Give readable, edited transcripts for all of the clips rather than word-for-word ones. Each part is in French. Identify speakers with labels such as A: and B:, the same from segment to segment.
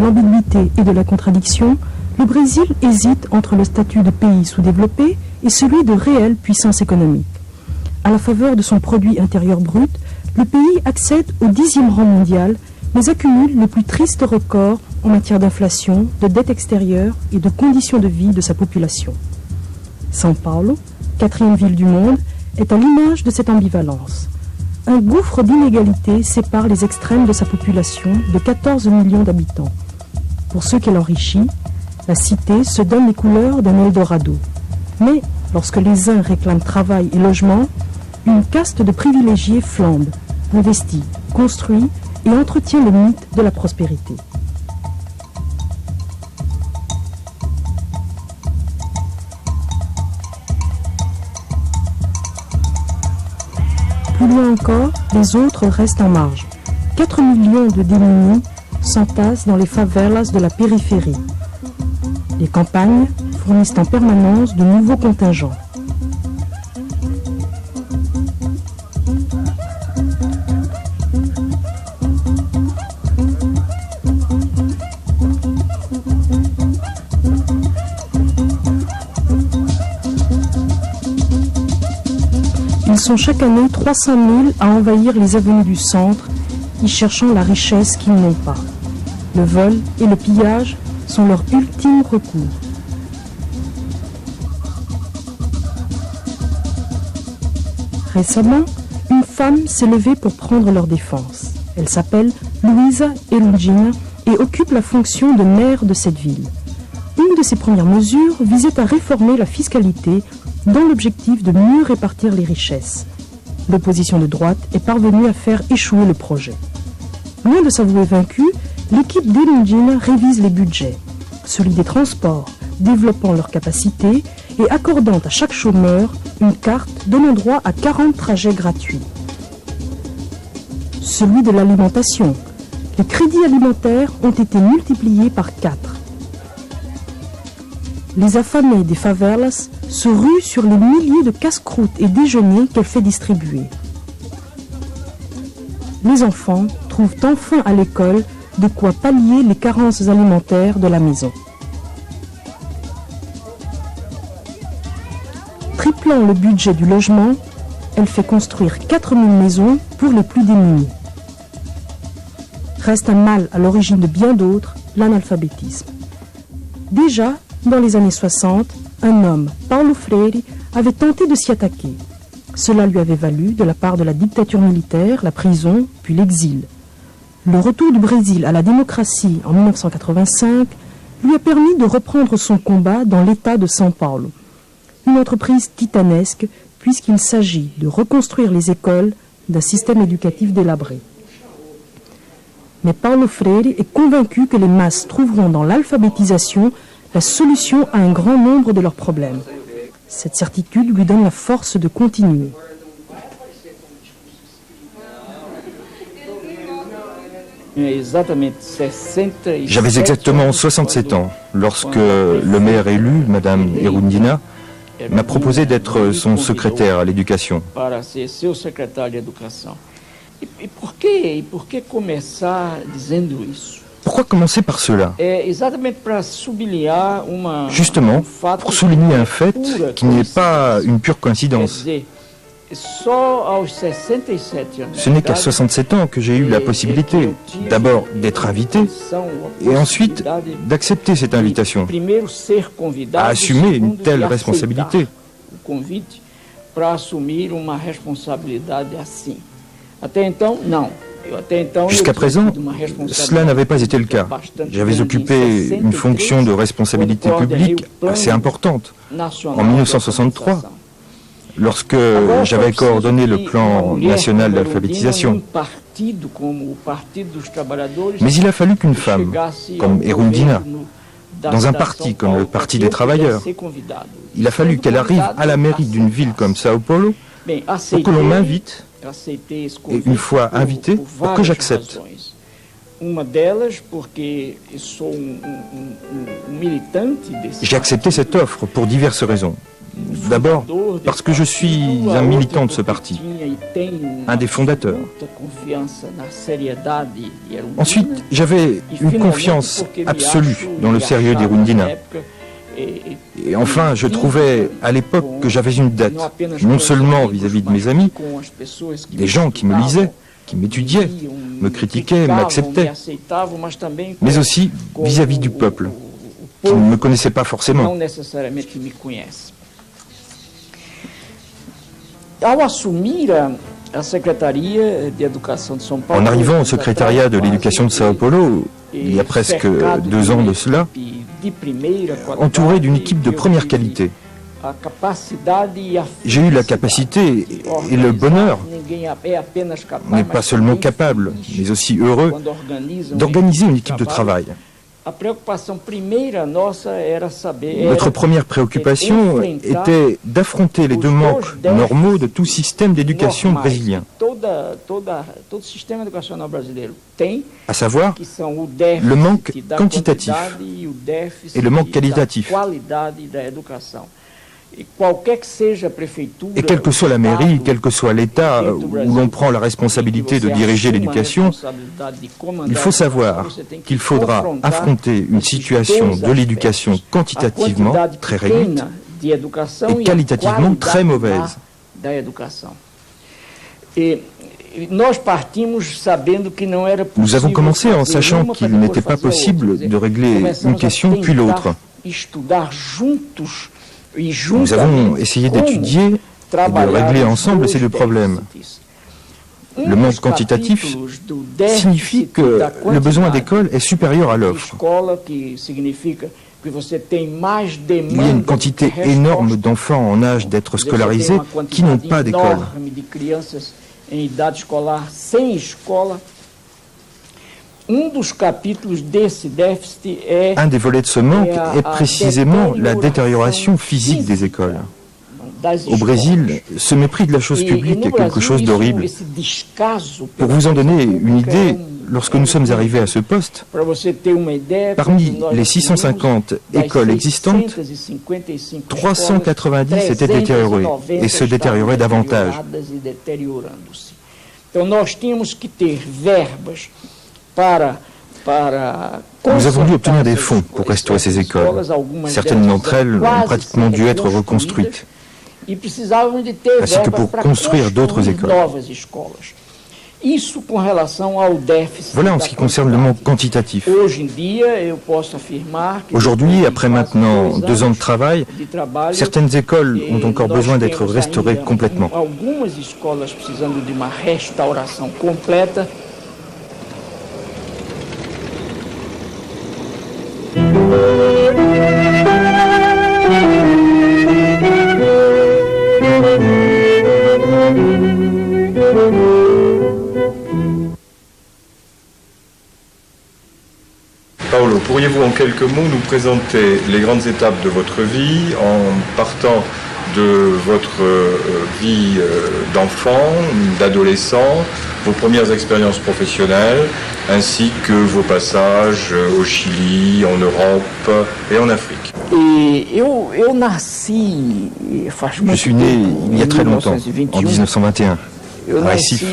A: l'ambiguïté et de la contradiction, le Brésil hésite entre le statut de pays sous-développé et celui de réelle puissance économique. À la faveur de son produit intérieur brut, le pays accède au 10e rang mondial, mais accumule le plus triste record en matière d'inflation, de dette extérieure et de conditions de vie de sa population. São Paulo, 4e ville du monde, est à l'image de cette ambivalence. Un gouffre d'inégalités sépare les extrêmes de sa population de 14 millions d'habitants. Pour ceux qu'elle enrichit, la cité se donne les couleurs d'un Eldorado. Mais lorsque les uns réclament travail et logement, une caste de privilégiés flambe, investit, construit et entretient le mythe de la prospérité. Plus loin encore, les autres restent en marge. 4 millions de démunis s'entassent dans les favelas de la périphérie. Les campagnes fournissent en permanence de nouveaux contingents. Ils sont chaque année 300 000 à envahir les avenues du centre, y cherchant la richesse qu'ils n'ont pas. Le vol et le pillage sont leur ultime recours. Récemment, une femme s'est levée pour prendre leur défense. Elle s'appelle Luisa Erundina et occupe la fonction de maire de cette ville. Une de ses premières mesures visait à réformer la fiscalité dans l'objectif de mieux répartir les richesses. L'opposition de droite est parvenue à faire échouer le projet. Loin de s'avouer vaincue, l'équipe d'Erundina révise les budgets, celui des transports, développant leurs capacités et accordant à chaque chômeur une carte donnant droit à 40 trajets gratuits. Celui de l'alimentation. Les crédits alimentaires ont été multipliés par 4. Les affamés des favelas se ruent sur les milliers de casse-croûtes et déjeuners qu'elle fait distribuer. Les enfants trouvent enfin à l'école de quoi pallier les carences alimentaires de la maison. Triplant le budget du logement, elle fait construire 4000 maisons pour les plus démunis. Reste un mal à l'origine de bien d'autres, l'analphabétisme. Déjà, dans les années 60, un homme, Paulo Freire, avait tenté de s'y attaquer. Cela lui avait valu, de la part de la dictature militaire, la prison, puis l'exil. Le retour du Brésil à la démocratie en 1985 lui a permis de reprendre son combat dans l'État de São Paulo. Une entreprise titanesque, puisqu'il s'agit de reconstruire les écoles d'un système éducatif délabré. Mais Paulo Freire est convaincu que les masses trouveront dans l'alphabétisation la solution à un grand nombre de leurs problèmes. Cette certitude lui donne la force de continuer.
B: J'avais exactement 67 ans lorsque le maire élu, Madame Erundina, m'a proposé d'être son secrétaire à l'éducation. Pourquoi commencer par cela? Justement, pour souligner un fait qui n'est pas une pure coïncidence. Ce n'est qu'à 67 ans que j'ai eu la possibilité, d'abord d'être invité, et ensuite d'accepter cette invitation, à assumer une telle responsabilité. Jusqu'à présent, cela n'avait pas été le cas. J'avais occupé une fonction de responsabilité publique assez importante en 1963, lorsque j'avais coordonné le plan national d'alphabétisation. Mais il a fallu qu'une femme, comme Erundina, dans un parti comme le Parti des Travailleurs, il a fallu qu'elle arrive à la mairie d'une ville comme São Paulo pour que l'on m'invite, et une fois invité, pour que j'accepte. J'ai accepté cette offre pour diverses raisons. D'abord, parce que je suis un militant de ce parti, un des fondateurs. Ensuite, j'avais une confiance absolue dans le sérieux d'Irundina. Et enfin, je trouvais à l'époque que j'avais une dette, non seulement vis-à-vis de mes amis, des gens qui me lisaient, qui m'étudiaient, me critiquaient, m'acceptaient, mais aussi vis-à-vis du peuple, qui ne me connaissait pas forcément. En arrivant au secrétariat de l'éducation de Sao Paulo, il y a presque 2 ans de cela, entouré d'une équipe de première qualité, j'ai eu la capacité et le bonheur, n'est pas seulement capable, mais aussi heureux, d'organiser une équipe de travail. Notre première préoccupation était d'affronter les deux manques normaux de tout système d'éducation brésilien, à savoir le manque quantitatif et le manque qualitatif. Et quelle que soit la mairie, quel que soit l'État où l'on prend la responsabilité de diriger l'éducation, il faut savoir qu'il faudra affronter une situation de l'éducation quantitativement très réduite et qualitativement très mauvaise. Nous avons commencé en sachant qu'il n'était pas possible de régler une question puis l'autre. Nous avons essayé d'étudier et de régler ensemble ces deux problèmes. Le manque quantitatif signifie que le besoin d'école est supérieur à l'offre. Il y a une quantité énorme d'enfants en âge d'être scolarisés qui n'ont pas d'école. Un des volets de ce manque est précisément la détérioration physique des écoles. Au Brésil, ce mépris de la chose publique est quelque chose d'horrible. Pour vous en donner une idée, lorsque nous sommes arrivés à ce poste, parmi les 650 écoles existantes, 390 s'étaient détériorées et se détérioraient davantage. Nous avons dû obtenir des fonds pour restaurer ces écoles. Certaines d'entre elles ont pratiquement dû être reconstruites, ainsi que pour construire d'autres écoles. Voilà en ce qui concerne le manque quantitatif. Aujourd'hui, après maintenant 2 ans de travail, certaines écoles ont encore besoin d'être restaurées complètement.
C: Paulo, pourriez-vous en quelques mots nous présenter les grandes étapes de votre vie en partant de votre vie d'enfant, d'adolescent, vos premières expériences professionnelles, ainsi que vos passages au Chili, en Europe et en Afrique?
B: Je suis né il y a très longtemps, en 1921. À Recife,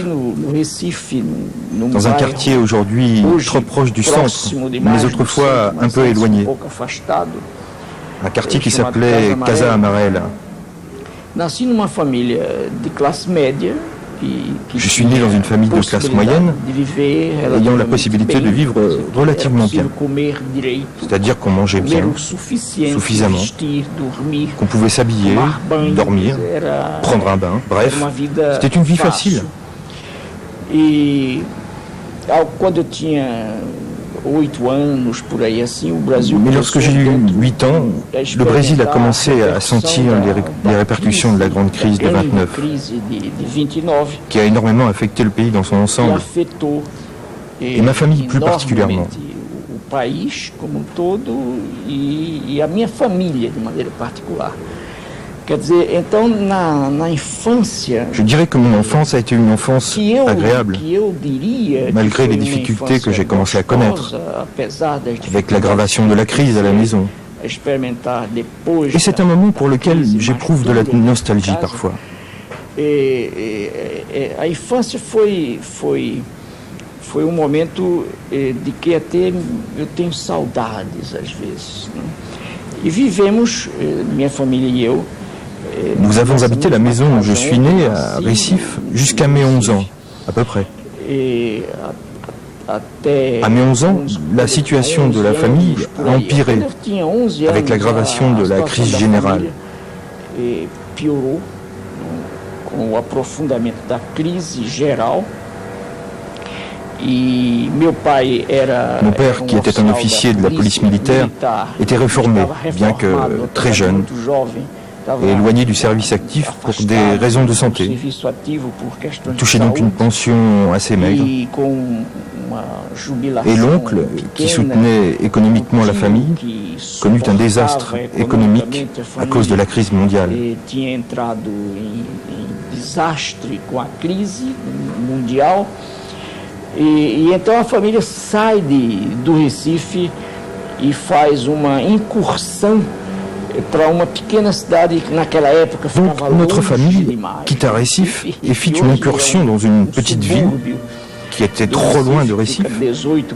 B: dans un quartier aujourd'hui trop proche du centre, mais autrefois un peu éloigné. Un quartier qui s'appelait Casa Amarela. Je suis né dans une famille de classe moyenne, ayant la possibilité de vivre relativement bien. C'est-à-dire qu'on mangeait bien, suffisamment, qu'on pouvait s'habiller, dormir, prendre un bain, bref, c'était une vie facile. Mais lorsque j'ai eu 8 ans, le Brésil a commencé à sentir les répercussions de la grande crise de 29, qui a énormément affecté le pays dans son ensemble, et ma famille plus particulièrement. Je dirais que mon enfance a été une enfance agréable, malgré les difficultés que j'ai commencé à connaître, avec l'aggravation de la crise à la maison, Et c'est un moment pour lequel j'éprouve de la nostalgie parfois.
D: A infância foi momento de que até eu tenho saudades às vezes. E vivemos, minha família e eu.
B: Nous avons habité la maison où je suis né, à Recife, jusqu'à mes 11 ans, à peu près. À mes 11 ans, la situation de la famille a empiré avec l'aggravation de la crise générale.
D: Piorou com o aprofundamento da crise geral. Mon
B: père, qui était un officier de la police militaire, était réformé, bien que très jeune, et éloigné du service actif pour des raisons de santé. Il touchait donc une pension assez maigre. Et l'oncle, qui soutenait économiquement la famille, connut un désastre économique à cause de la crise mondiale.
D: E então a família sai do Recife e faz uma incursão para uma pequena cidade que naquela época ficava
B: longe. Notre famille quitta Recife et fit une incursion dans une petite ville qui était trop loin de Recife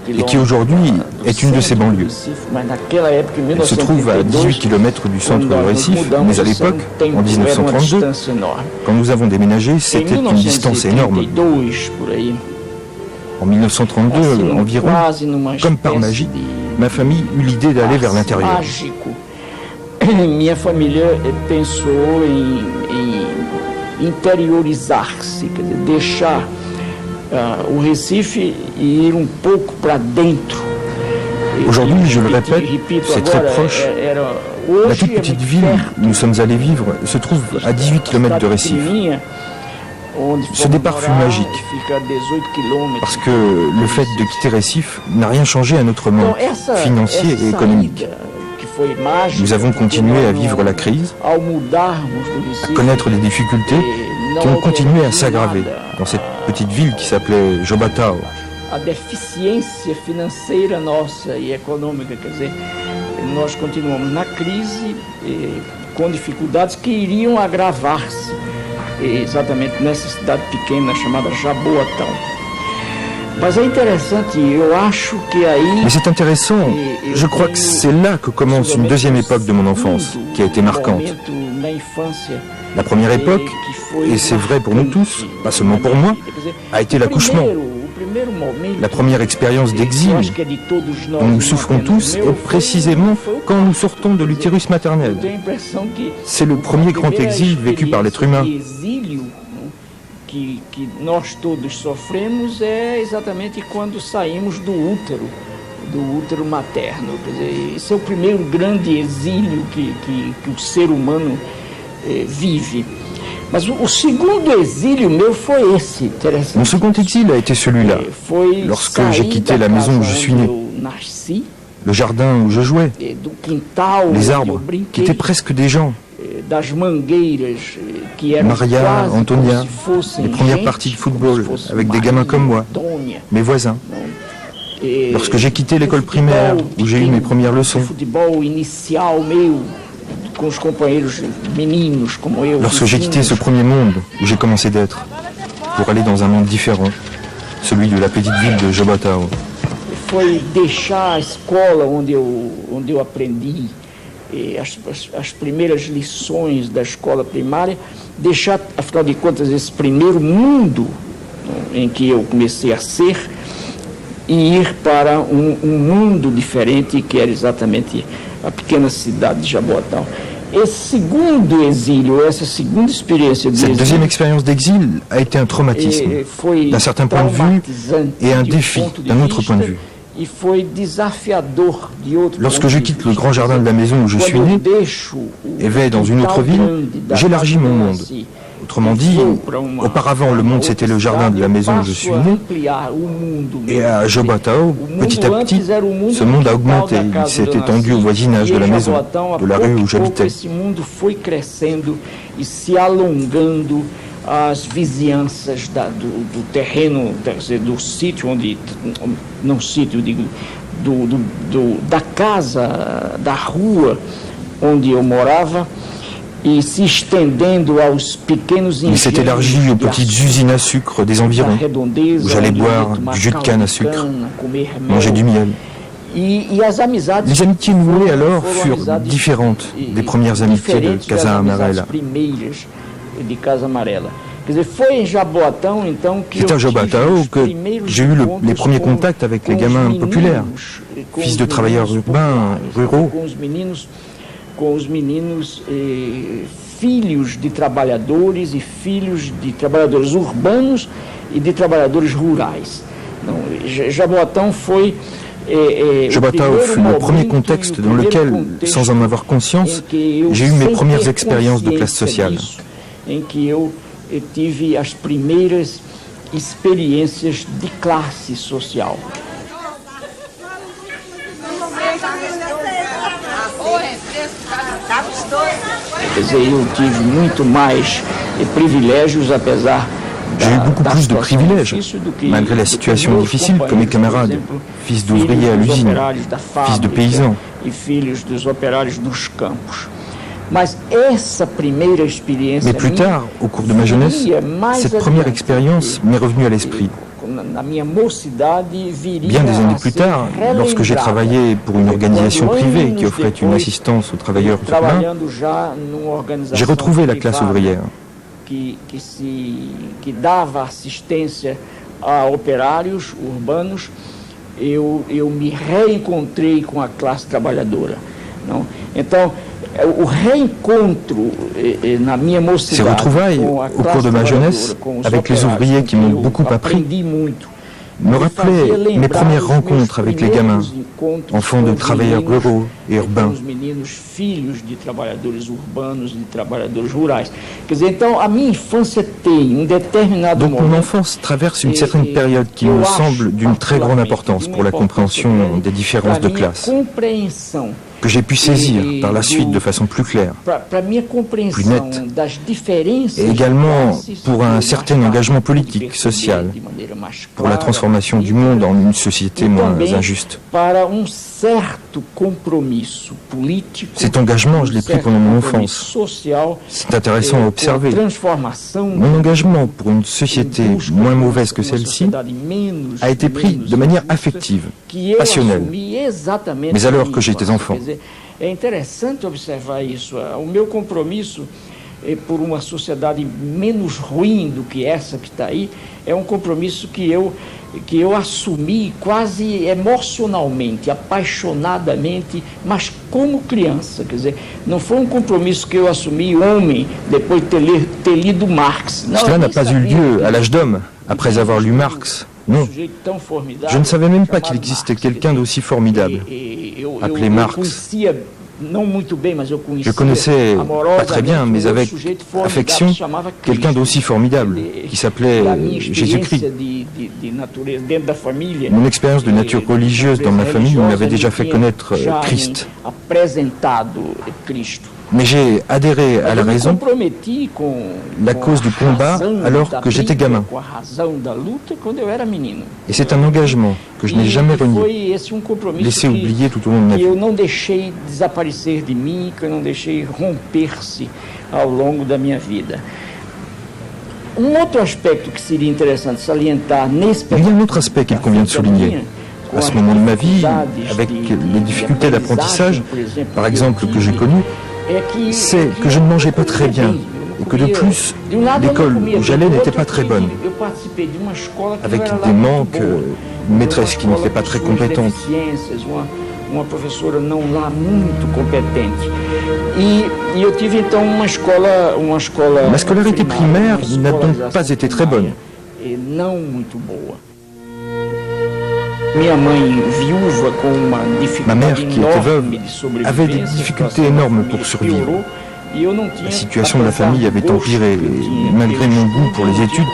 B: et qui aujourd'hui est une de ses banlieues. Elle se trouve à 18 km du centre de Recife, mais à l'époque, en 1932, quand nous avons déménagé, c'était une distance énorme. En 1932 environ, comme par magie, ma famille eut l'idée d'aller vers l'intérieur.
D: Minha família pensou em interiorizar-se, quer dizer, deixar o Recife e ir pouco para dentro.
B: Aujourd'hui, je le répète, c'est très proche. La toute petite ville où nous sommes allés vivre se trouve à 18 km de Recife. Ce départ fut magique, parce que le fait de quitter Recife n'a rien changé à notre monde financier et économique. Nous avons continué à vivre la crise, à connaître les difficultés qui ont continué à s'aggraver dans cette petite ville qui s'appelait Jobatao.
D: A deficiência financeira nossa e econômica, quer dizer, nós continuamos na crise com dificuldades que iriam agravar-se exatamente nessa cidade pequena chamada Jaboatão. Mas é interessante, eu acho que aí...
B: Mais c'est intéressant, je crois que c'est là que commence une deuxième époque de mon enfance, qui a été marquante. La première époque, et c'est vrai pour nous tous, pas seulement pour moi, a été l'accouchement. La première expérience d'exil dont nous souffrons tous est précisément quand nous sortons de l'utérus maternel. C'est le premier grand exil vécu par l'être humain.
D: Que nós todos sofremos é exatamente quando saímos do útero materno. Quer dizer, esse é o primeiro grande exílio que o ser humano vive. Mas o segundo exílio meu foi esse, interessante.
B: Mon second exil a été celui-là, lorsque j'ai quitté la maison où je suis né, le jardin où je jouais, les arbres qui étaient presque des gens. Maria, Antonia, les premières parties de football avec des gamins comme moi, mes voisins. Lorsque j'ai quitté l'école primaire où j'ai eu mes premières leçons. Lorsque j'ai quitté ce premier monde où j'ai commencé d'être, pour aller dans un monde différent, celui de la petite ville de Jobatao.
D: Foi deixar a escola onde eu aprendi as primeiras lições da escola primária, deixar, afinal de contas, esse primeiro mundo em que eu comecei a ser e ir para um mundo diferente, que era exatamente a pequena cidade de Jaboatão. Esse segundo exílio, essa segunda expérience
B: Cette deuxième expérience d'exil a été un traumatisme, d'un certain point de vue, et un défi d'un autre point de vue. Lorsque je quitte le grand jardin de la maison où je suis né et vais dans une autre ville, j'élargis mon monde. Autrement dit, auparavant le monde c'était le jardin de la maison où je suis né, et à Jobatao, petit à petit, ce monde a augmenté, il s'est étendu au voisinage de la maison, de la rue où j'habitais.
D: As vizinhanças do terreno, do sítio onde, não sítio, digo, da casa, da rua onde eu morava, e se estendendo aos pequenos
B: Il s'est élargi aux petites usines à sucre des environs, où j'allais boire du jus de canne à sucre, manger du miel. Les amitiés nouées alors furent différentes des premières amitiés de Casa Amarela. C'est à Jaboatão que j'ai eu les premiers contacts avec les gamins populaires, fils de travailleurs urbains, ruraux.
D: Com os meninos filhos de trabalhadores e filhos de trabalhadores urbanos e de trabalhadores rurais. Jaboatão foi
B: Jaboatão fut le premier contexte dans lequel, sans en avoir conscience, j'ai eu mes premières expériences de classe sociale.
D: Em que eu tive as primeiras experiências de classe social. Quer dizer, eu tive muito mais privilégios, apesar
B: J'ai eu beaucoup plus de privilèges, malgré la situation difficile que mes camarades, fils d'ouvriers à l'usine, fils de paysans. Mais plus tard, au cours de ma jeunesse, cette première expérience m'est revenue à l'esprit. Bien des années plus tard, lorsque j'ai travaillé pour une organisation privée qui offrait une assistance aux travailleurs urbains, j'ai retrouvé la classe ouvrière.
D: Que dava assistência a operários urbanos, eu me reencontrei com a classe trabalhadora. Não? Então, o reencontro na minha mocidade,
B: ces retrouvailles au cours de ma jeunesse avec les ouvriers qui m'ont beaucoup appris me rappelaient mes premières rencontres avec les gamins, enfants de travailleurs ruraux et urbains. Donc mon enfance traverse une certaine période qui me semble d'une très grande importance pour la compréhension des différences de classe, que j'ai pu saisir par la suite de façon plus claire, plus nette, et également pour un certain engagement politique, social, pour la transformation du monde en une société moins injuste. Cet engagement, je l'ai pris pendant mon enfance. C'est intéressant à observer. Mon engagement pour une société moins mauvaise que celle-ci a été pris de manière affective, passionnelle, mais alors que j'étais enfant.
D: É interessante observar isso. O meu compromisso por uma sociedade menos ruim do que essa que está aí é um compromisso que eu assumi quase emocionalmente, apaixonadamente, mas como criança. Quer dizer, não foi um compromisso que eu assumi homem depois de ter lido Marx.
B: Cela n'a pas eu lieu à l'âge d'homme, après avoir lu Marx. Non, je ne savais même pas qu'il existait quelqu'un d'aussi formidable, appelé Marx. Je connaissais pas très bien, mais avec affection, quelqu'un d'aussi formidable, qui s'appelait Jésus-Christ. Mon expérience de nature religieuse dans ma famille m'avait déjà fait connaître Christ. Mais j'ai adhéré à la raison, la cause du combat, alors que j'étais gamin. Et c'est un engagement que je n'ai jamais renié, laissé oublier tout au long de ma vie. Il y a un autre aspect qu'il convient de souligner. À ce moment de ma vie, avec les difficultés d'apprentissage, par exemple, que j'ai connues, c'est que je ne mangeais pas très bien et que de plus, l'école où j'allais n'était pas très bonne, avec des manques, une maîtresse qui n'était pas très compétente. Ma scolarité primaire n'a donc pas été très bonne. Ma mère, qui était veuve, avait des difficultés énormes pour survivre. La situation de la famille avait empiré et malgré mon goût pour les études,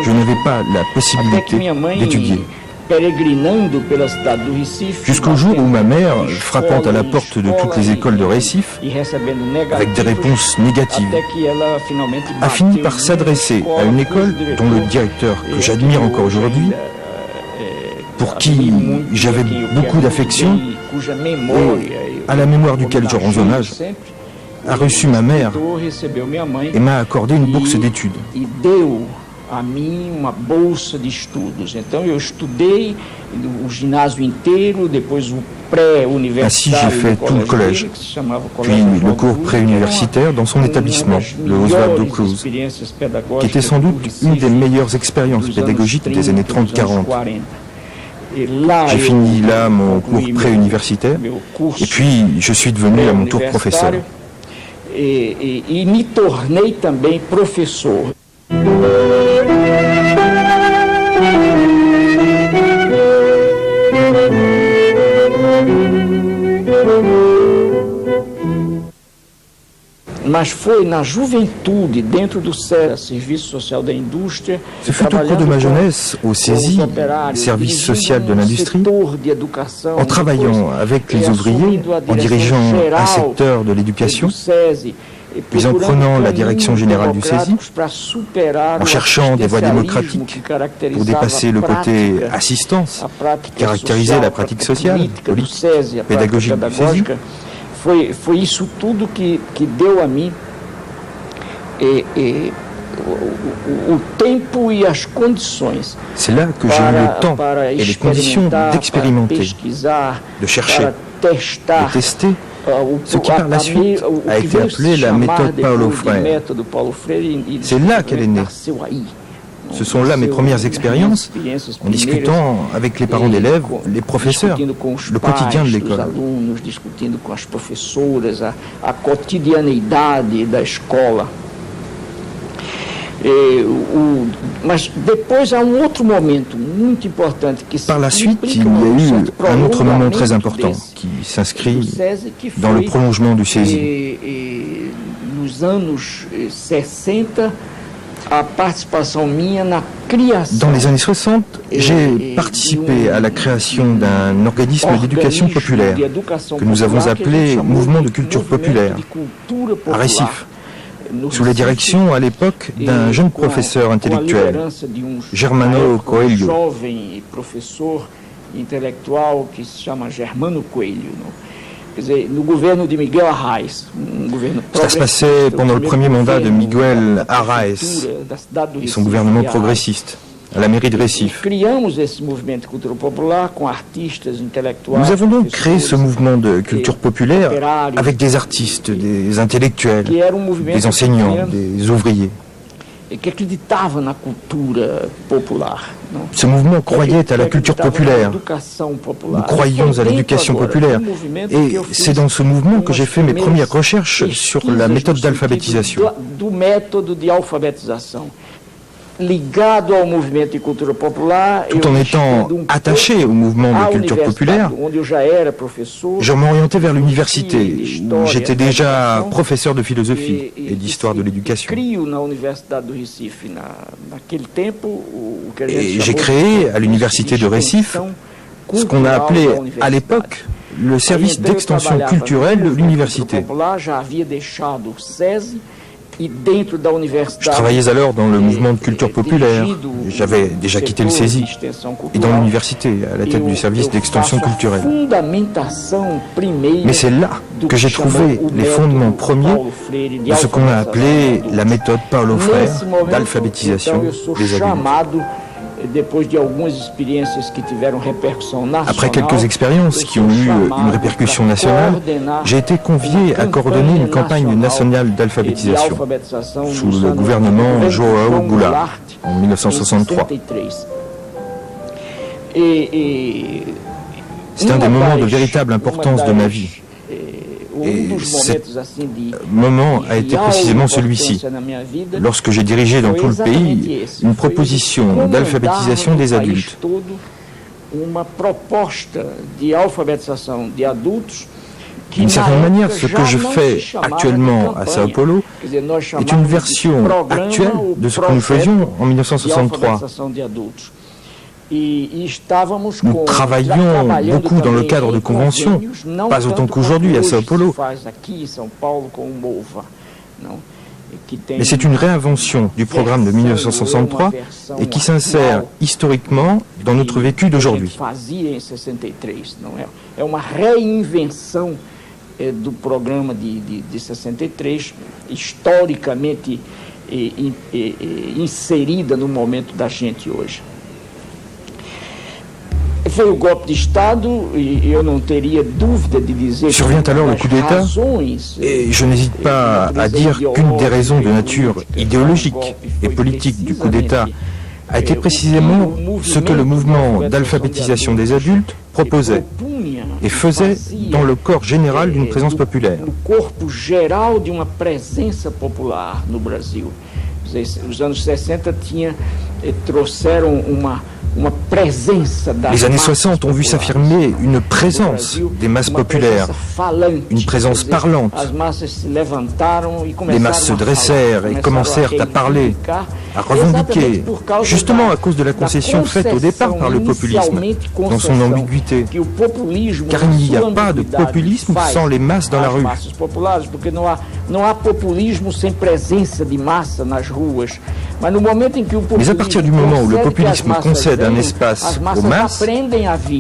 B: je n'avais pas la possibilité d'étudier. Jusqu'au jour où ma mère, frappant à la porte de toutes les écoles de Recife, avec des réponses négatives, a fini par s'adresser à une école dont le directeur, que j'admire encore aujourd'hui, pour qui j'avais beaucoup d'affection et à la mémoire duquel je rends hommage, a reçu ma mère et m'a accordé une bourse d'études.
D: A mim uma bolsa de estudos. Então eu estudei o ginásio inteiro, depois o pré-universitário.
B: Ainsi j'ai fait tout le collège, puis le cours pré-universitaire dans son établissement, le Oswaldo Cruz, qui était sans doute une des meilleures expériences pédagogiques des années 30-40. J'ai fini là mon cours pré-universitaire et puis je suis devenu à mon tour professeur.
D: E me tornei também professor. Mas foi na juventude, dentro do Serviço Social da Indústria.
B: Ce fut au cours de ma jeunesse au CESI, Service Social de l'Industrie, en travaillant avec les ouvriers, en dirigeant un secteur de l'éducation, puis en prenant la direction générale du CESI, en cherchant des voies démocratiques pour dépasser le côté assistance qui caractérisait la pratique sociale, politique, pédagogique du CESI.
D: Foi isso tudo que deu a mim o tempo e as condições.
B: C'est là que j'ai eu le temps et les conditions d'expérimenter, de chercher, de tester ce qui par la suite a été appelé la méthode Paulo Freire. C'est là qu'elle est née. Ce sont là mes premières expériences en discutant avec les parents d'élèves, les professeurs, le quotidien de l'école.
D: Discutindo com as professoras, a cotidianeidade da escola. Mas depois há autre momento muito importante que
B: par la suite, il y a eu un autre moment très important qui s'inscrit dans le prolongement du CESI.
D: Nos anos 60, a participação minha na criação.
B: Dans les années 60, j'ai participé à la création d'un organisme d'éducation populaire que nous avons appelé Mouvement de culture populaire, à Recife, sous la direction à l'époque d'un jeune professeur intellectuel, Germano Coelho.
D: Jovem professor intelectual que se chama Germano Coelho. Quer dizer, no governo de Miguel Arraes, governo
B: ça se passait pendant le premier mandat de Miguel Arraes et son gouvernement progressiste à la mairie de Recife. Nous avons donc créé ce mouvement de culture populaire avec des artistes, des intellectuels, des enseignants, des ouvriers. Ce mouvement croyait à la culture populaire. Nous croyions à l'éducation populaire. Et c'est dans ce mouvement que j'ai fait mes premières recherches sur la méthode d'alphabétisation. Tout en étant attaché au mouvement de culture populaire, je m'orientais vers l'université. J'étais déjà professeur de philosophie et d'histoire de l'éducation. Et j'ai créé à l'université de Recife ce qu'on a appelé à l'époque le service d'extension culturelle de l'université. Je travaillais alors dans le mouvement de culture populaire. J'avais déjà quitté le CESI et dans l'université, à la tête du service d'extension culturelle. Mais c'est là que j'ai trouvé les fondements premiers de ce qu'on a appelé la méthode Paulo Freire d'alphabétisation des adultes. Après quelques expériences qui ont eu une répercussion nationale, j'ai été convié à coordonner une campagne nationale d'alphabétisation sous le gouvernement João Goulart en 1963. C'est un des moments de véritable importance de ma vie. Et cet moment a été précisément celui-ci, lorsque j'ai dirigé dans tout le pays une proposition d'alphabétisation des adultes. D'une certaine manière, ce que je fais actuellement à Sao Paulo est une version actuelle de ce que nous faisions en 1963. Nous travaillions beaucoup dans le cadre de conventions, pas autant qu'aujourd'hui à Sao Paulo. Mais c'est une réinvention du programme de 1963 et qui s'insère historiquement dans notre vécu d'aujourd'hui.
D: Fazia em 63, não é? É uma reinvenção do programa de 63, historicamente inserida no momento da gente hoje. Foi o golpe de Estado e eu não teria dúvida de dizer
B: Survient alors le coup d'État et je n'hésite pas à dire qu'une des raisons de nature idéologique et politique du coup d'État a été précisément ce que le mouvement d'alphabétisation des adultes proposait et faisait dans le corps général d'une présence populaire.
D: No corpo geral de uma presença popular no Brasil. Os anos 60 trouxeram uma presença das
B: Les années 60 ont vu s'affirmer une présence des masses populaires, une présence parlante. Les masses se dressèrent et commencèrent à parler, à revendiquer, justement à cause de la concession faite au départ par le populisme, dans son ambiguïté. Car il n'y a pas de populisme sans les masses dans la rue.
D: Não há populismo sem presença de massa nas ruas.
B: Mais à partir du moment où le populisme concède un espace aux masses,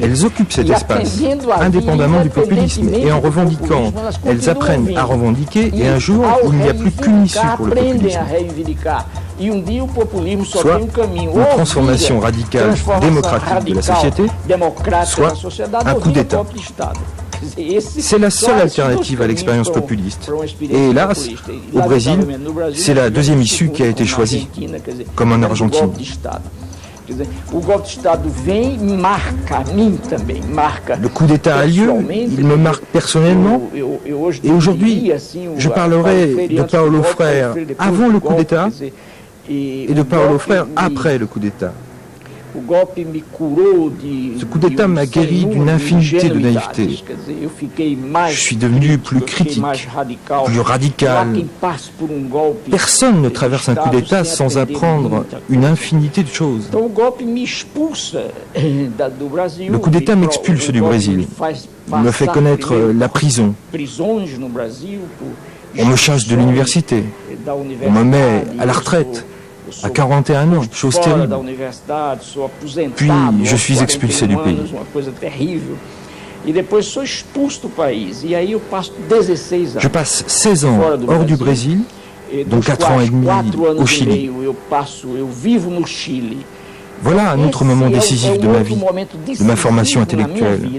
B: elles occupent cet espace, indépendamment du populisme, et en revendiquant, elles apprennent à revendiquer, et un jour, il n'y a plus qu'une issue pour le populisme. Soit une transformation radicale démocratique de la société, soit un coup d'État. C'est la seule alternative à l'expérience populiste. Et hélas, au Brésil, c'est la deuxième issue qui a été choisie, comme en Argentine. Le coup d'État a lieu, il me marque personnellement, et aujourd'hui, je parlerai de Paulo Freire avant le coup d'État et de Paulo Freire après le coup d'État. Ce coup d'État m'a guéri d'une infinité de naïveté. Je suis devenu plus critique, plus radical. Personne ne traverse un coup d'État sans apprendre une infinité de choses. Le coup d'État m'expulse du Brésil. Il me fait connaître la prison. On me chasse de l'université. On me met à la retraite. À 41 ans, chose terrible. Puis, je suis expulsé du pays. Je passe 16 ans hors du Brésil, dont 4 ans et demi au Chili. Voilà un autre moment décisif de ma vie, de ma formation intellectuelle.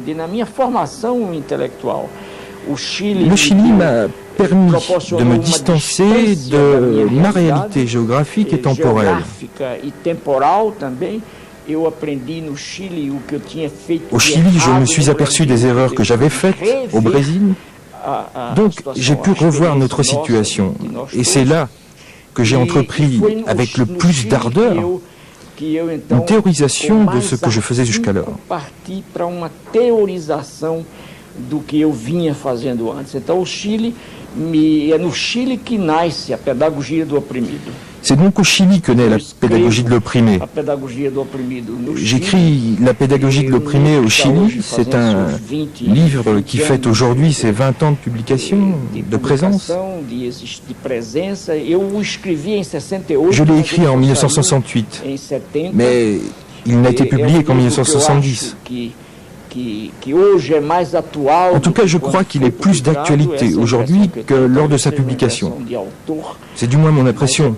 B: Le Chili m'a permis de me distancer de ma réalité géographique et temporelle. Au Chili, je me suis aperçu des erreurs que j'avais faites au Brésil. Donc, j'ai pu revoir notre situation. Et c'est là que j'ai entrepris, avec le plus d'ardeur, une théorisation de ce que je faisais jusqu'alors.
D: Do que eu vinha fazendo antes. Então, o Chile, é no Chile que nasce a pedagogia do oprimido.
B: C'est donc au Chili que naît la pédagogie de l'opprimé. J'écris La pédagogie de l'opprimé au Chili. C'est un livre qui fête aujourd'hui ses 20 ans de publication, de présence. Je l'ai écrit en 1968, mais il n'a été publié qu'en 1970. En tout cas, je crois qu'il est plus d'actualité aujourd'hui que lors de sa publication. C'est du moins mon impression.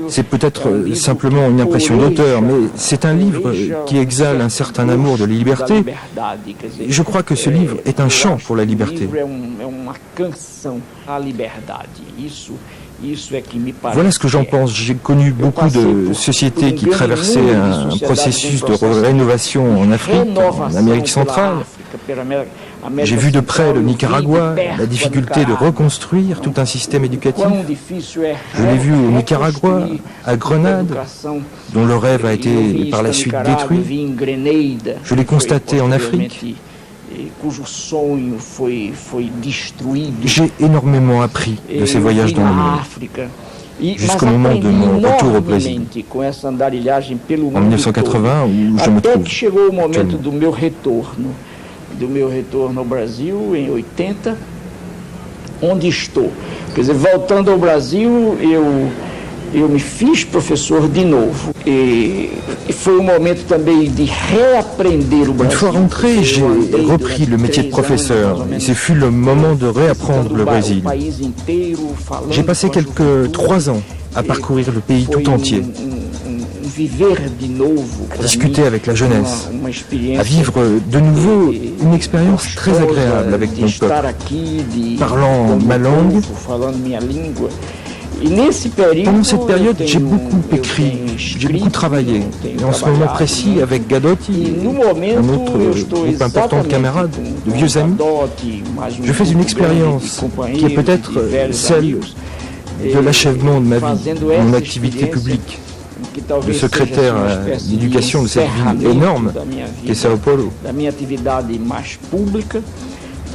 B: C'est peut-être simplement une impression d'auteur, mais c'est un livre qui exhale un certain amour de la liberté. Je crois que ce livre est un chant pour la liberté. Voilà ce que j'en pense. J'ai connu beaucoup de sociétés qui traversaient un processus de rénovation en Afrique, en Amérique centrale. J'ai vu de près le Nicaragua, la difficulté de reconstruire tout un système éducatif. Je l'ai vu au Nicaragua, à Grenade, dont le rêve a été par la suite détruit. Je l'ai constaté en Afrique. J'ai énormément appris de ces voyages dans le monde, jusqu'au moment de mon retour au Brésil, en 1980, où je me trouve
D: do meu retorno ao Brasil em 80, onde estou. Quer dizer, voltando ao Brasil, eu me fiz professor de novo. E foi momento também de reaprender o Brasil.
B: Une fois rentré, j'ai repris le métier de professeur et ce fut le moment de réapprendre le Brésil. J'ai passé quelques 3 ans à parcourir le pays tout entier, à discuter avec la jeunesse, à vivre de nouveau une expérience très agréable avec mon peuple, parlant ma langue. Pendant cette période, j'ai beaucoup écrit, j'ai beaucoup travaillé. Et en ce moment précis, avec Gadotti, un autre groupe important de camarades, de vieux amis, je fais une expérience qui est peut-être celle de l'achèvement de ma vie, de mon activité publique, de secrétaire à l'éducation de cette ville énorme qu'est Sao Paulo.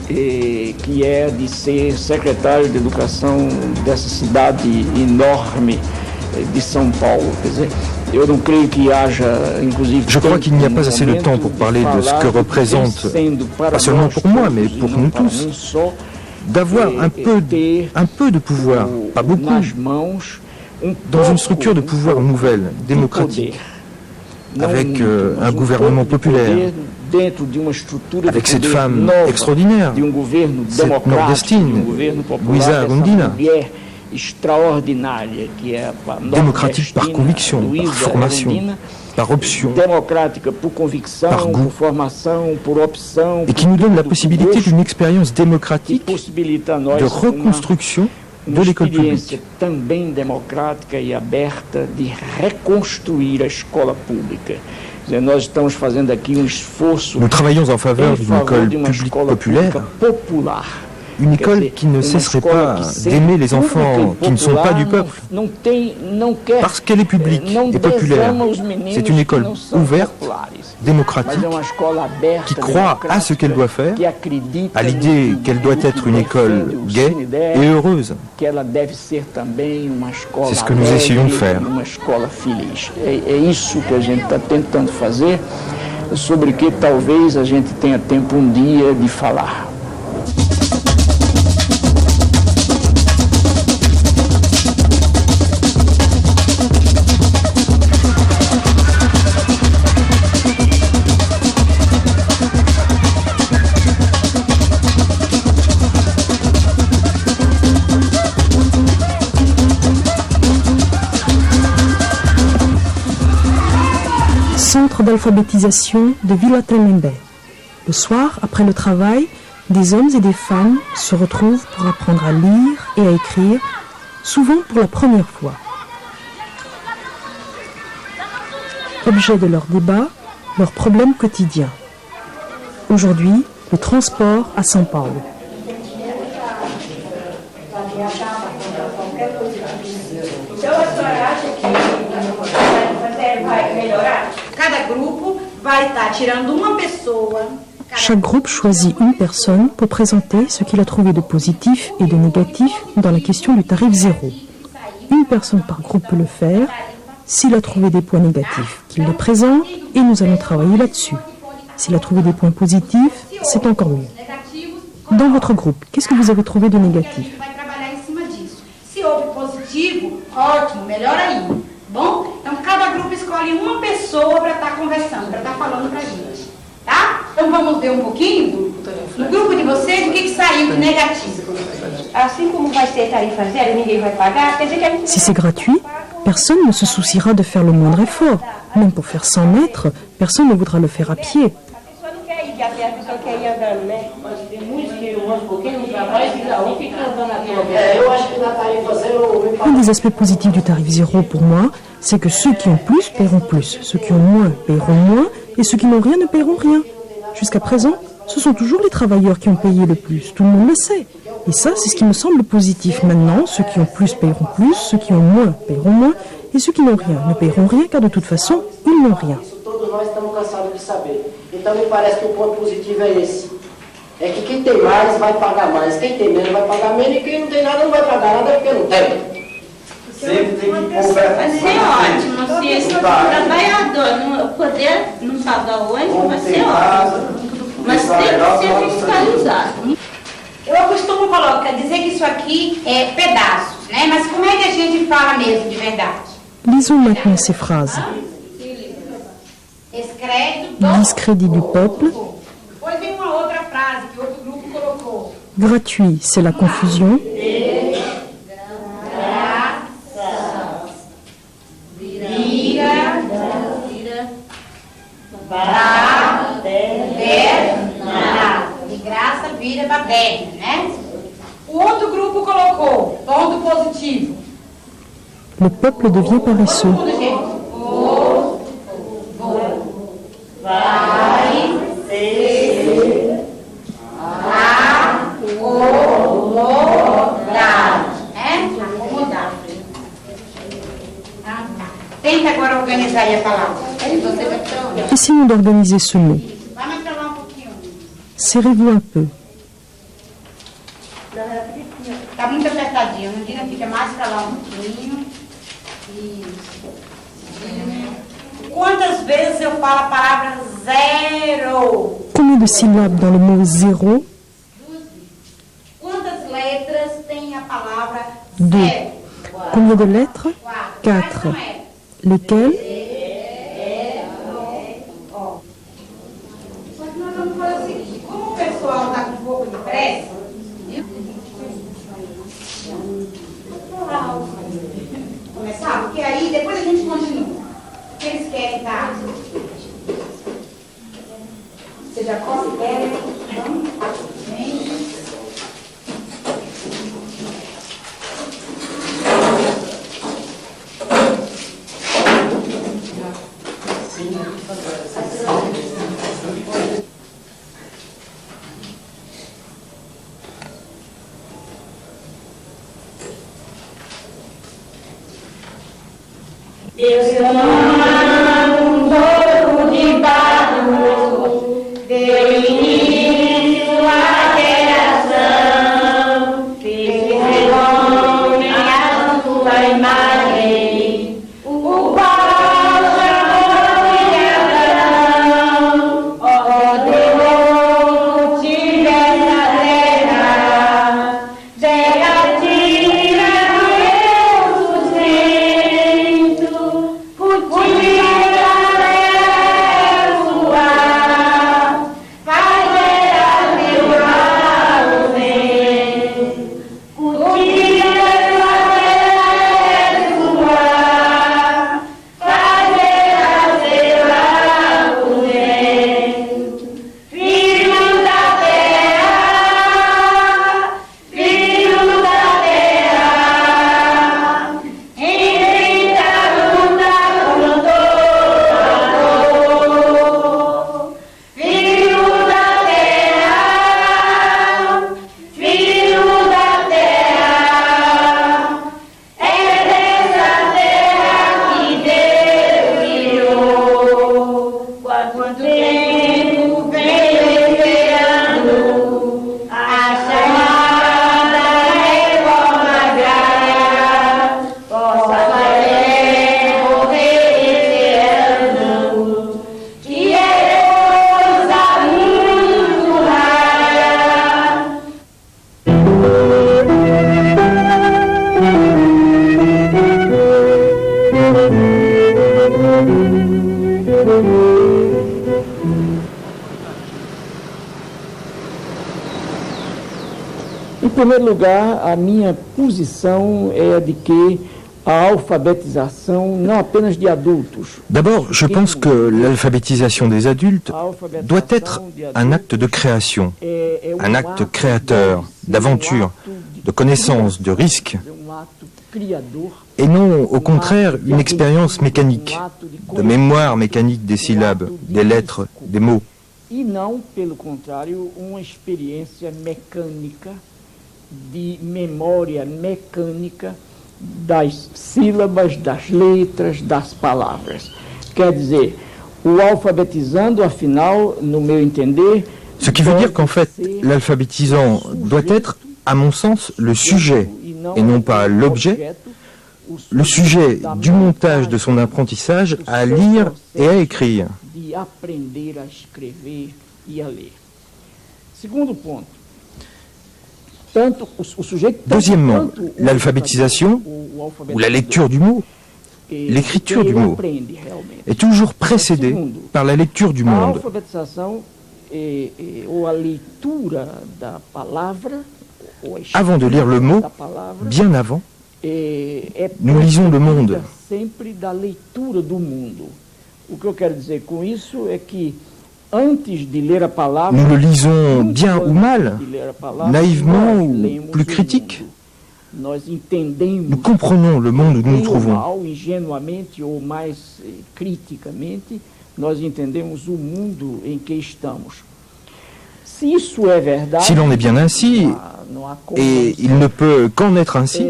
D: Que é de ser secretário de educação dessa cidade enorme de São Paulo. Quer dizer, eu não creio que haja, inclusive...
B: Je crois qu'il n'y a pas assez de temps pour parler de ce que représente, pas seulement pour moi, mais pour nous tous, d'avoir un peu de pouvoir, pas beaucoup, dans une structure de pouvoir nouvelle, démocratique, avec un gouvernement populaire, avec cette femme extraordinaire, cette nordestine, Luiza Erundina, démocratique par conviction, par formation, par option, par goût, et qui nous donne la possibilité d'une expérience démocratique de reconstruction de l'école publique. Nous travaillons en faveur d'une école publique populaire, une école qui ne cesserait pas d'aimer les enfants qui ne sont pas du peuple, parce qu'elle est publique et populaire. C'est une école ouverte, démocratique, qui croit à ce qu'elle doit faire, à l'idée qu'elle doit être une école gaie et heureuse. C'est ce que nous essayons de faire.
D: É isso que a gente está tentando fazer, sobre que talvez a gente tenha tempo dia de falar.
A: Centre d'alphabétisation de Vila Tremembé. Le soir, après le travail, des hommes et des femmes se retrouvent pour apprendre à lire et à écrire, souvent pour la première fois. Objet de leur débat, leurs problèmes quotidiens. Aujourd'hui, le transport à São Paulo. Chaque groupe choisit une personne pour présenter ce qu'il a trouvé de positif et de négatif dans la question du tarif zéro. Une personne par groupe peut le faire. S'il a trouvé des points négatifs, qu'il les présente et nous allons travailler là-dessus. S'il a trouvé des points positifs, c'est encore mieux. Dans votre groupe, qu'est-ce que vous avez trouvé de négatif?
E: Bom, então cada grupo escolhe uma pessoa para estar conversando, para estar falando para a gente, tá? Então vamos ver um pouquinho no grupo de vocês o que saiu de negativo. Assim como vai ser tarifa zero, ninguém vai pagar, quer dizer que a gente...
A: Si c'est gratuit, personne ne se souciera de faire le moindre effort. Même pour faire 100 mètres, personne ne voudra le faire à pied.
E: A pessoa não quer ir a pé, a pessoa quer ir andando, né? Mas tem muitos que vão um pouquinho no trabalho e cada um fica andando à toa. Eu acho que na tarifa zero...
A: Un des aspects positifs du tarif zéro pour moi, c'est que ceux qui ont plus paieront plus, ceux qui ont moins paieront moins, et ceux qui n'ont rien ne paieront rien. Jusqu'à présent, ce sont toujours les travailleurs qui ont payé le plus, tout le monde le sait. Et ça, c'est ce qui me semble positif. Maintenant, ceux qui ont plus paieront plus, ceux qui ont moins paieront moins, et ceux qui n'ont rien ne paieront rien, car de toute façon, ils n'ont rien.
F: Todos nós estamos cansados de saber. Então, me parece que o ponto positivo é esse. É que quem tem mais vai pagar mais, quem tem menos vai pagar menos, e quem não tem nada não vai pagar nada porque não tem.
G: Sempre tem que conversar.
E: Vai ser ótimo, se esse trabalhador não poder não pagar o ônibus, vai ser ótimo. Mas tem que ser fiscalizado. Eu costumo dizer que isso aqui é pedaços. né? Mas como é que a gente fala mesmo de verdade?
A: Lisons maintenant ces phrases. Discrédit du peuple.
E: Depois vem uma outra frase que outro grupo colocou.
A: Gratuit, c'est la confusion.
E: De graça vira baderna, né? O outro grupo colocou ponto positivo.
A: Le peuple devient paresseux.
E: Todo mundo, gente. Vai ser acomodado, né? Acomodado. Tenta agora organizar aí a palavra.
A: Essayons d'organiser ce mot.
E: Vai mais pra lá um pouquinho.
A: Serrez-vous un peu.
E: Tá muito apertadinho. Não diga, fica mais pra lá um pouquinho. Isso. Quantas vezes eu falo a palavra zero?
A: Combien de syllabes dans le mot zéro?
E: Quantas letras tem a palavra
A: Deux.
E: zero?
A: Combien de lettres? Quatre. Lesquelles?
E: Só que nós vamos fazer o seguinte, como o pessoal está com um pouco de pressa, começar, porque aí depois a gente continua. O que eles querem, tá? Você já considera? Vamos? Deus seu nome, um corpo de barro, deu início à geração, fez homem à sua imagem, o qual chamou de Abraão, ordenou tivesse a terra, terra tira Deus sustento.
D: Em primeiro lugar, a minha posição é a de que a alfabetização, não apenas de adultos.
B: D'abord, je pense que l'alphabétisation des adultes doit être un acte de création, un acte créateur, d'aventure, de connaissance, de risque, et non, au contraire, une expérience mécanique, de mémoire mécanique des syllabes, des lettres, des mots.
D: E não, pelo contrário, uma experiência mecânica, de memória mecânica das sílabas, das letras, das palavras. Quer dizer, o alfabetizando, afinal, no meu entender...
B: Ce qui veut dire qu'en fait, l'alphabétisant doit être, à mon sens, le sujet, et non pas l'objet, le sujet du montage de son apprentissage à lire et à écrire.
D: De aprender a escrever e a ler. Segundo ponto.
B: Deuxièmement, l'alphabétisation, ou la lecture du mot, l'écriture du mot, est toujours précédée par la lecture du monde. Avant de lire le mot, bien avant, nous lisons le monde. Nous le lisons bien ou mal, naïvement ou plus critique. Nous comprenons le monde où nous nous trouvons. S'il en est bien ainsi, et il ne peut qu'en être ainsi,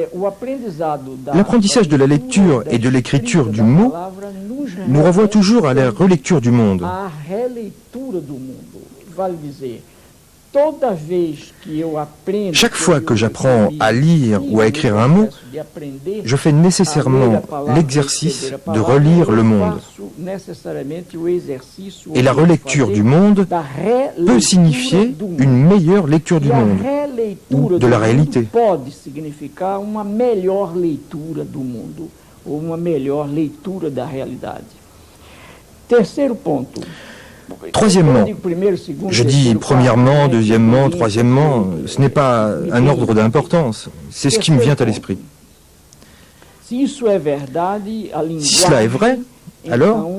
B: l'apprentissage de la lecture et de l'écriture du mot nous renvoie toujours à la relecture du monde. Chaque fois que j'apprends à lire ou à écrire un mot, je fais nécessairement l'exercice de relire le monde. Et la relecture du monde peut signifier une meilleure lecture du monde, ou de la réalité. Troisièmement, je dis premièrement, deuxièmement, troisièmement, ce n'est pas un ordre d'importance, c'est ce qui me vient à l'esprit. Si cela est vrai, alors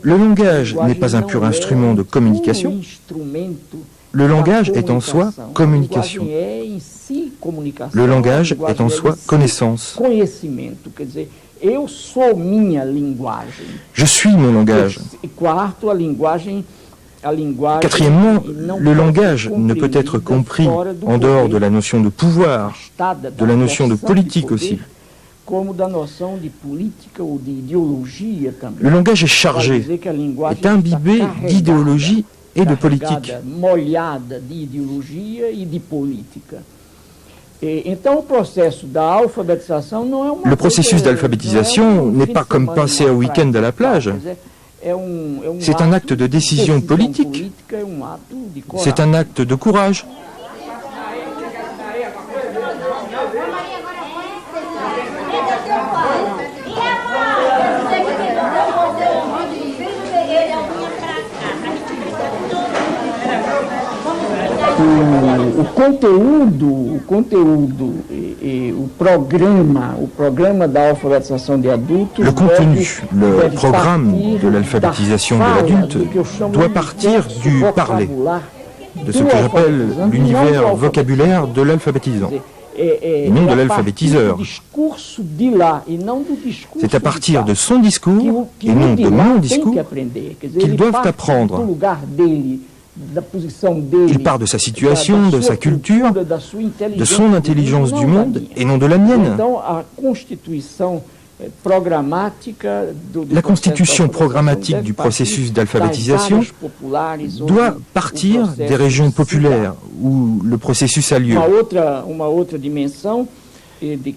B: le langage n'est pas un pur instrument de communication, le langage est en soi communication. Le langage est en soi connaissance. Je suis mon langage. Quatrièmement, le langage ne peut être compris en dehors de la notion de pouvoir, de la notion de politique aussi. Le langage est chargé, est imbibé d'idéologie et de politique. Le processus d'alphabétisation n'est pas comme passer un week-end à la plage. C'est un acte de décision politique. C'est un acte de courage.
D: O conteúdo e o programa da alfabetização de adultos.
B: Le contenu, le programme de l'alphabétisation de l'adulte doit partir du parler, de ce que j'appelle l'univers vocabulaire de l'alphabétisant, et non de l'alphabétiseur. C'est à partir de son discours, et non de mon discours, qu'ils doivent apprendre. Il part de sa situation, de sa culture, de son intelligence du monde, et non de la mienne. La constitution programmatique du processus d'alphabétisation doit partir des régions populaires où le processus a lieu.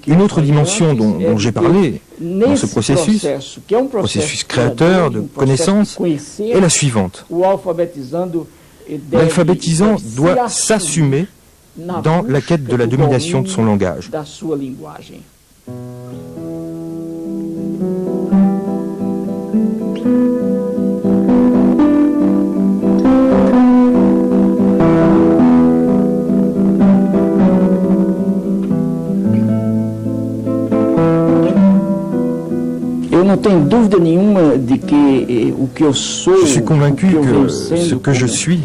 B: Une autre dimension dont j'ai parlé dans ce processus créateur de connaissances, est la suivante. L'alphabétisant doit s'assumer dans la quête de la domination de son langage. Je suis convaincu que ce que je suis,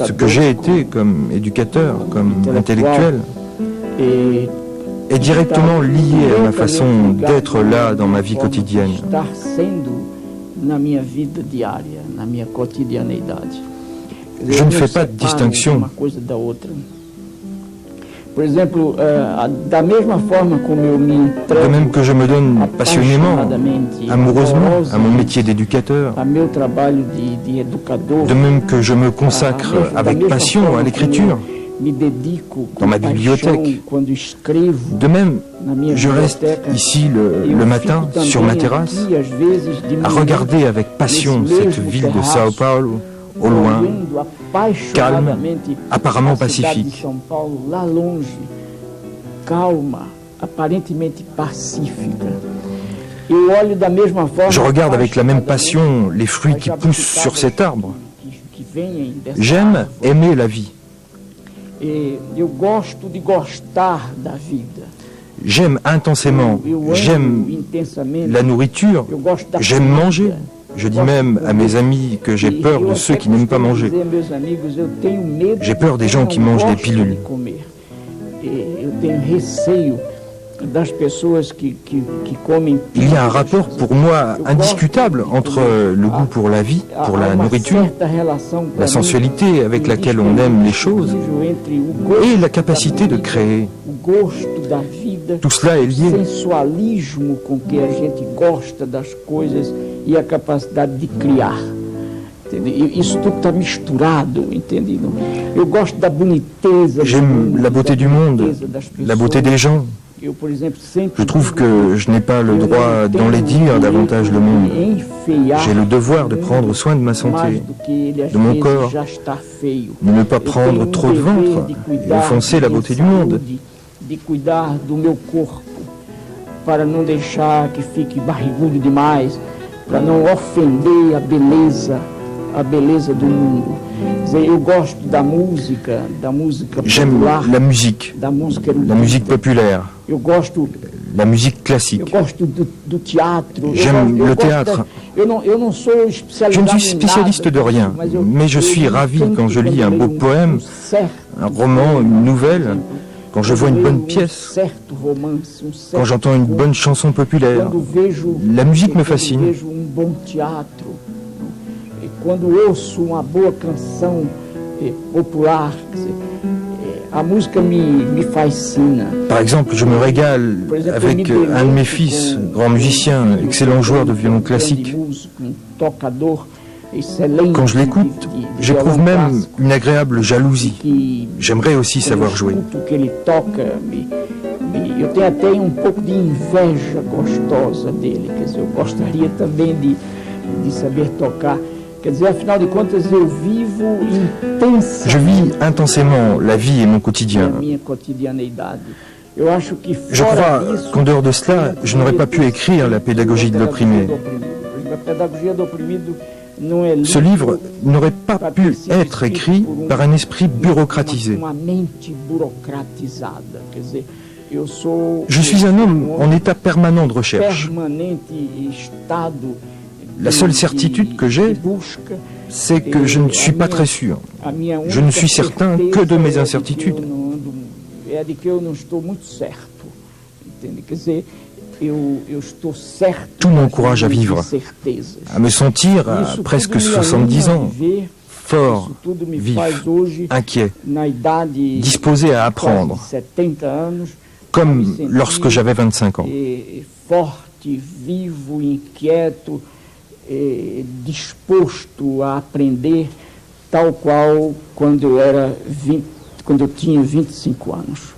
B: ce que j'ai été comme éducateur, comme intellectuel, est directement lié à ma façon d'être là dans ma vie quotidienne. Je ne fais pas de distinction. De même que je me donne passionnément, amoureusement à mon métier d'éducateur, de même que je me consacre avec passion à l'écriture, dans ma bibliothèque, de même je reste ici le matin sur ma terrasse, à regarder avec passion cette ville de Sao Paulo, au loin, calme, apparemment pacifique. Je regarde avec la même passion les fruits qui poussent sur cet arbre. J'aime aimer la vie. J'aime intensément, j'aime la nourriture, j'aime manger. Je dis même à mes amis que j'ai peur de ceux qui n'aiment pas manger. J'ai peur des gens qui mangent des pilules. Il y a un rapport pour moi indiscutable entre le goût pour la vie, pour la nourriture, la sensualité avec laquelle on aime les choses et la capacité de créer. Tout cela est lié.
D: E a capacidade de criar. Isso tudo está misturado, entendido? Eu gosto da boniteza.
B: J'aime la beauté du monde, la beauté des gens. Je trouve que je n'ai pas le droit d'enlaidir davantage le monde. J'ai le devoir de prendre soin de ma santé, de mon corps, de ne pas prendre trop de ventre et offenser la beauté du monde.
D: De cuidar do meu corpo, para não deixar que fique barrigudo demais, para não ofender a beleza do mundo. Eu gosto da música
B: J'aime
D: popular,
B: la musique populaire,
D: eu gosto,
B: la musique classique.
D: eu gosto do teatro.
B: J'aime le théâtre.
D: Eu não sou
B: Je ne suis spécialiste de rien, mais je suis ravi quand je lis un beau poème, un roman, une nouvelle, quand je vois une bonne pièce, quand j'entends une bonne chanson populaire. La musique me fascine.
D: Quando ouço uma boa canção popular, a música me fascina.
B: Par exemple, je me régale avec un de mes fils, grand musicien, excellent joueur de violon classique. Quand je l'écoute, j'éprouve même une agréable jalousie. J'aimerais aussi savoir jouer.
D: Eu tenho até pouco de inveja gostosa dele, quer dizer, eu gostaria também de saber tocar. Quer dizer, afinal de contas, eu vivo intensamente.
B: Je vis intensément la vie et mon quotidien. Je crois qu'en dehors de cela, je n'aurais pas pu écrire La pédagogie de l'opprimé. Ce livre n'aurait pas pu être écrit par un esprit bureaucratisé. Je suis un homme en état permanent de recherche. La seule certitude que j'ai, c'est que je ne suis pas très sûr. Je ne suis certain que de mes incertitudes. Tout m'encourage à vivre, à me sentir à presque 70 ans, fort, vif, inquiet, disposé à apprendre, comme lorsque j'avais 25 ans.
D: Disposto a aprender tal qual quando eu tinha 25 anos.